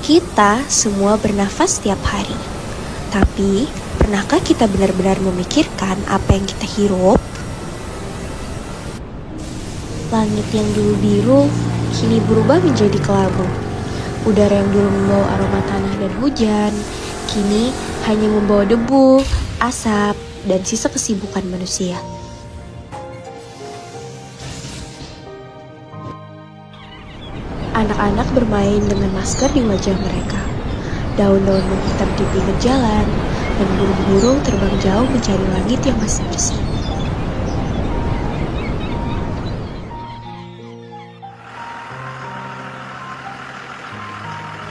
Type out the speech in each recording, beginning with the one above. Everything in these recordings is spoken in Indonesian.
Kita semua bernafas setiap hari. Tapi, pernahkah kita benar-benar memikirkan apa yang kita hirup? Langit yang dulu biru, kini berubah menjadi kelabu. Udara yang dulu membawa aroma tanah dan hujan, kini hanya membawa debu, asap, dan sisa kesibukan manusia. Anak-anak bermain dengan masker di wajah mereka. Daun-daun menghitam di pinggir jalan, dan burung-burung terbang jauh mencari langit yang masih bersih.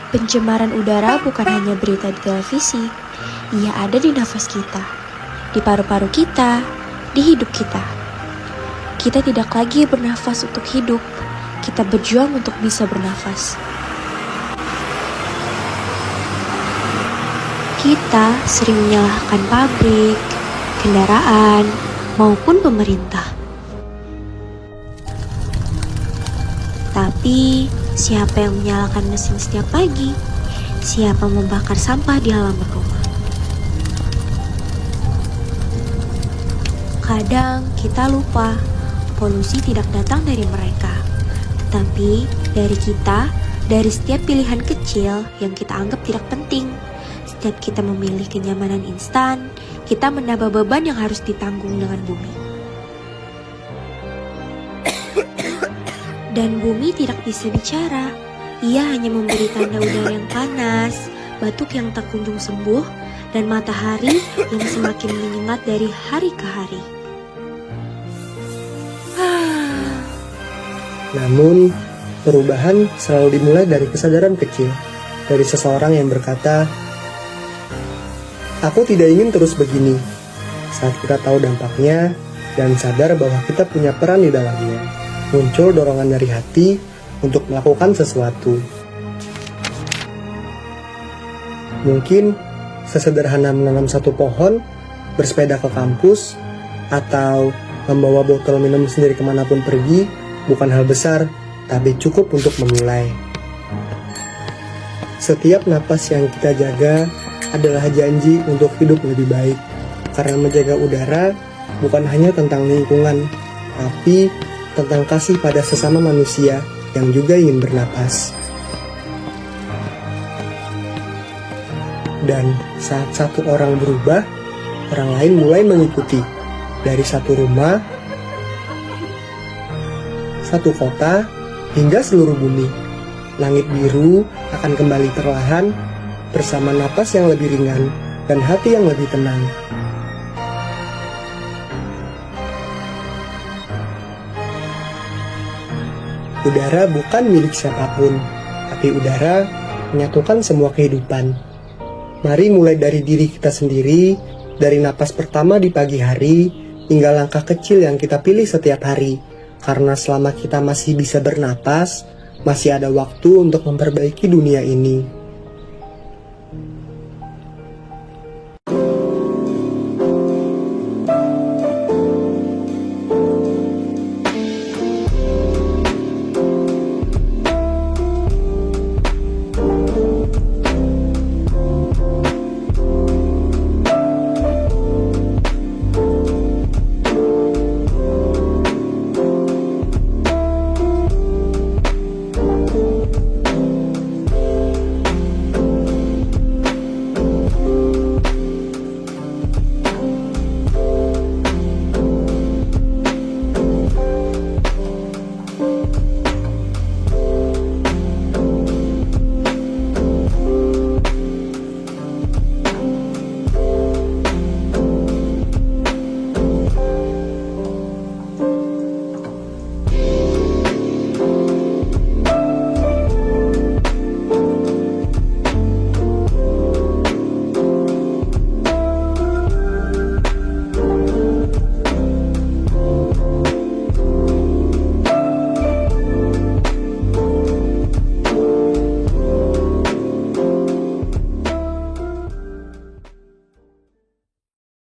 Pencemaran udara bukan hanya berita di televisi, ia ada di nafas kita, di paru-paru kita, di hidup kita. Kita tidak lagi bernafas untuk hidup, kita berjuang untuk bisa bernafas. Kita sering menyalahkan pabrik, kendaraan, maupun pemerintah. Tapi, siapa yang menyalakan mesin setiap pagi? Siapa membakar sampah di halaman rumah? Kadang kita lupa, polusi tidak datang dari mereka, tetapi dari kita, dari setiap pilihan kecil yang kita anggap tidak penting. Setiap kita memilih kenyamanan instan, kita menambah beban yang harus ditanggung dengan bumi. Dan bumi tidak bisa bicara, ia hanya memberi tanda udara yang panas, batuk yang tak kunjung sembuh, dan matahari yang semakin menyengat dari hari ke hari. Namun, perubahan selalu dimulai dari kesadaran kecil, dari seseorang yang berkata, "Aku tidak ingin terus begini." Saat kita tahu dampaknya dan sadar bahwa kita punya peran di dalamnya, muncul dorongan dari hati untuk melakukan sesuatu. Mungkin sesederhana menanam satu pohon, bersepeda ke kampus, atau membawa botol minum sendiri kemanapun pergi, bukan hal besar, tapi cukup untuk memulai. Setiap napas yang kita jaga adalah janji untuk hidup lebih baik. Karena menjaga udara bukan hanya tentang lingkungan, tapi tentang kasih pada sesama manusia yang juga ingin bernapas. Dan saat satu orang berubah, orang lain mulai mengikuti. Dari satu rumah, satu kota, hingga seluruh bumi. Langit biru akan kembali perlahan bersama napas yang lebih ringan dan hati yang lebih tenang. Udara bukan milik siapapun, tapi udara menyatukan semua kehidupan. Mari mulai dari diri kita sendiri, dari napas pertama di pagi hari, hingga langkah kecil yang kita pilih setiap hari. Karena selama kita masih bisa bernapas, masih ada waktu untuk memperbaiki dunia ini.